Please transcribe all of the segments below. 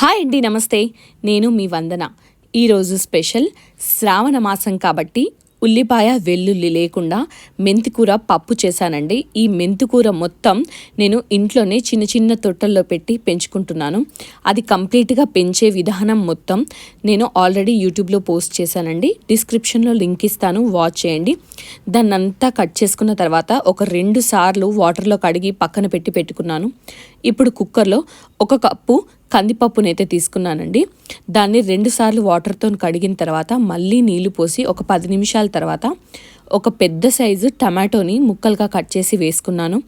Hi అండి, నమస్తే. నేను మీ వందన. ఈరోజు స్పెషల్ శ్రావణ మాసం కాబట్టి ఉల్లిపాయ వెల్లుల్లి లేకుండా మెంతికూర పప్పు చేశానండి. ఈ మెంతికూర మొత్తం నేను ఇంట్లోనే చిన్న చిన్న తొట్టల్లో పెట్టి పెంచుకుంటున్నాను. అది కంప్లీట్గా పెంచే విధానం మొత్తం నేను ఆల్రెడీ యూట్యూబ్లో పోస్ట్ చేశానండి. డిస్క్రిప్షన్లో లింక్ ఇస్తాను, వాచ్ చేయండి. దాన్నంతా కట్ చేసుకున్న తర్వాత ఒక 2 సార్లు వాటర్లో కడిగి పక్కన పెట్టుకున్నాను. ఇప్పుడు కుక్కర్లో 1 కప్పు కందిపప్పునైతే తీసుకున్నానండి. దాన్ని 2 సార్లు వాటర్తో కడిగిన తర్వాత మళ్ళీ నీళ్లు పోసి ఒక 10 నిమిషాల తర్వాత ఒక పెద్ద సైజు టమాటోని ముక్కలుగా కట్ చేసి వేసుకున్నాను.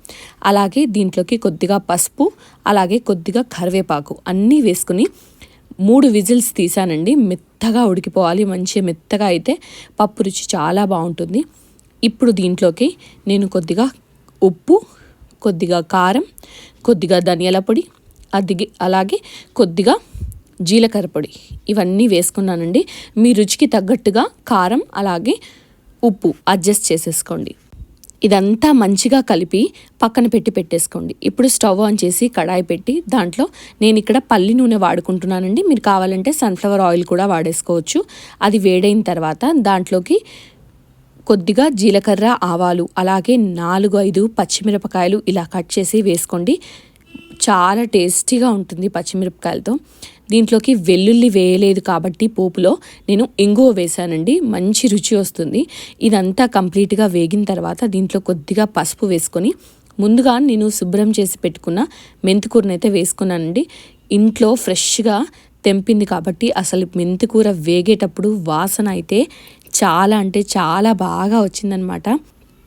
అలాగే దీంట్లోకి కొద్దిగా పసుపు, అలాగే కొద్దిగా కరివేపాకు అన్నీ వేసుకుని 3 విజిల్స్ తీసానండి. మెత్తగా ఉడికిపోవాలి. మంచిగా మెత్తగా అయితే పప్పు రుచి చాలా బాగుంటుంది. ఇప్పుడు దీంట్లోకి నేను కొద్దిగా ఉప్పు, కొద్దిగా కారం, కొద్దిగా ధనియాల పొడి, అలాగే కొద్దిగా జీలకర్ర పొడి ఇవన్నీ వేసుకున్నానండి. మీ రుచికి తగ్గట్టుగా కారం అలాగే ఉప్పు అడ్జస్ట్ చేసేసుకోండి. ఇదంతా మంచిగా కలిపి పక్కన పెట్టేసుకోండి. ఇప్పుడు స్టవ్ ఆన్ చేసి కడాయి పెట్టి దాంట్లో నేను ఇక్కడ పల్లి నూనె వాడుకుంటున్నానండి. మీరు కావాలంటే సన్ఫ్లవర్ ఆయిల్ కూడా వాడేసుకోవచ్చు. అది వేడైన తర్వాత దాంట్లోకి కొద్దిగా జీలకర్ర, ఆవాలు, అలాగే 4-5 పచ్చిమిరపకాయలు ఇలా కట్ చేసి వేసుకోండి. చాలా టేస్టీగా ఉంటుంది పచ్చిమిరపకాయలతో. దీంట్లోకి వెల్లుల్లి వేయలేదు కాబట్టి పోపులో నేను ఇంగువ వేసానండి. మంచి రుచి వస్తుంది. ఇదంతా కంప్లీట్గా వేగిన తర్వాత దీంట్లో కొద్దిగా పసుపు వేసుకొని ముందుగా నేను శుభ్రం చేసి పెట్టుకున్న మెంతికూరనైతే వేసుకున్నానండి. ఇంట్లో ఫ్రెష్గా తెంపింది కాబట్టి అసలు మెంతికూర వేగేటప్పుడు వాసన అయితే చాలా అంటే చాలా బాగా వచ్చిందనమాట.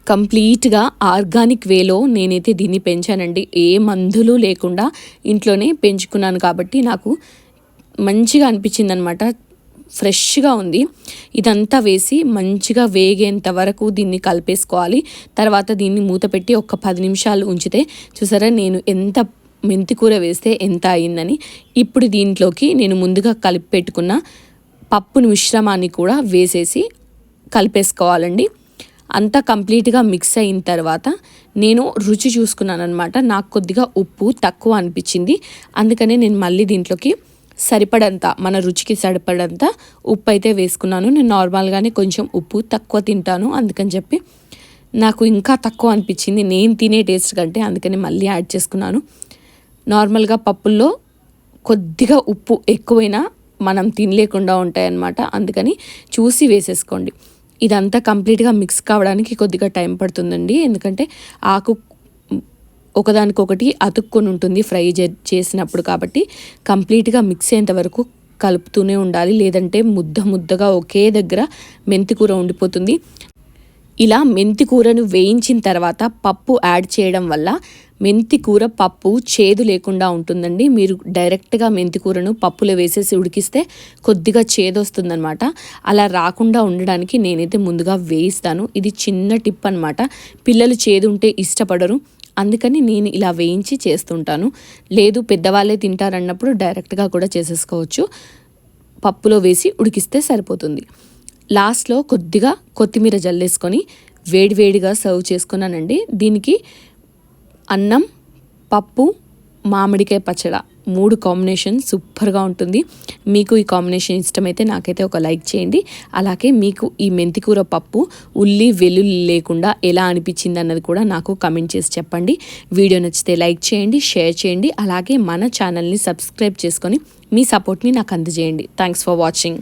కంప్లీట్గా ఆర్గానిక్ వేలో నేనైతే దీన్ని పెంచానండి. ఏ మందులు లేకుండా ఇంట్లోనే పెంచుకున్నాను కాబట్టి నాకు మంచిగా అనిపించింది అనమాట. ఫ్రెష్గా ఉంది. ఇదంతా వేసి మంచిగా వేగేంత వరకు దీన్ని కలిపేసుకోవాలి. తర్వాత దీన్ని మూత పెట్టి ఒక 10 నిమిషాలు ఉంచితే చూసారా నేను ఎంత మెంతికూర వేస్తే ఎంత అయిందని. ఇప్పుడు దీంట్లోకి నేను ముందుగా కలిపి పెట్టుకున్న పప్పును మిశ్రమాన్ని కూడా వేసేసి కలిపేసుకోవాలండి. అంతా కంప్లీట్గా మిక్స్ అయిన తర్వాత నేను రుచి చూసుకున్నాను అనమాట. నాకు కొద్దిగా ఉప్పు తక్కువ అనిపించింది. అందుకనే నేను మళ్ళీ దీంట్లోకి సరిపడంత, మన రుచికి సరిపడంత ఉప్పు అయితే వేసుకున్నాను. నేను నార్మల్గానే కొంచెం ఉప్పు తక్కువ తింటాను, అందుకని చెప్పి నాకు ఇంకా తక్కువ అనిపించింది నేను తినే టేస్ట్ కంటే. అందుకని మళ్ళీ యాడ్ చేసుకున్నాను. నార్మల్గా పప్పుల్లో కొద్దిగా ఉప్పు ఎక్కువైనా మనం తినలేకుండా ఉంటాయన్నమాట. అందుకని చూసి వేసేసుకోండి. ఇదంతా కంప్లీట్గా మిక్స్ కావడానికి కొద్దిగా టైం పడుతుందండి. ఎందుకంటే ఆకు ఒకదానికొకటి అతుక్కొని ఉంటుంది ఫ్రై చేసినప్పుడు. కాబట్టి కంప్లీట్గా మిక్స్ అయ్యేంత వరకు కలుపుతూనే ఉండాలి. లేదంటే ముద్దగా ఒకే దగ్గర మెంతికూర ఉండిపోతుంది. ఇలా మెంతికూరను వేయించిన తర్వాత పప్పు యాడ్ చేయడం వల్ల మెంతికూర పప్పు చేదు లేకుండా ఉంటుందండి. మీరు డైరెక్ట్గా మెంతికూరను పప్పులో వేసేసి ఉడికిస్తే కొద్దిగా చేదు వస్తుందన్నమాట. అలా రాకుండా ఉండడానికి నేనైతే ముందుగా వేయిస్తాను. ఇది చిన్న టిప్ అనమాట. పిల్లలు చేదు ఉంటే ఇష్టపడరు, అందుకని నేను ఇలా వేయించి చేస్తుంటాను. లేదు పెద్దవాళ్ళే తింటారన్నప్పుడు డైరెక్ట్గా కూడా చేసేసుకోవచ్చు. పప్పులో వేసి ఉడికిస్తే సరిపోతుంది. లాస్ట్లో కొద్దిగా కొత్తిమీర జల్లేసుకొని వేడివేడిగా సర్వ్ చేసుకున్నానండి. దీనికి అన్నం, పప్పు, మామిడికాయ పచ్చడి 3 కాంబినేషన్ సూపర్గా ఉంటుంది. మీకు ఈ కాంబినేషన్ ఇష్టమైతే నాకైతే ఒక లైక్ చేయండి. అలాగే మీకు ఈ మెంతికూర పప్పు ఉల్లి వెల్లుల్లి లేకుండా ఎలా అనిపించింది అన్నది కూడా నాకు కమెంట్ చేసి చెప్పండి. వీడియో నచ్చితే లైక్ చేయండి, షేర్ చేయండి. అలాగే మన ఛానల్ని సబ్స్క్రైబ్ చేసుకొని మీ సపోర్ట్ని నాకు అందజేయండి. Thanks for watching.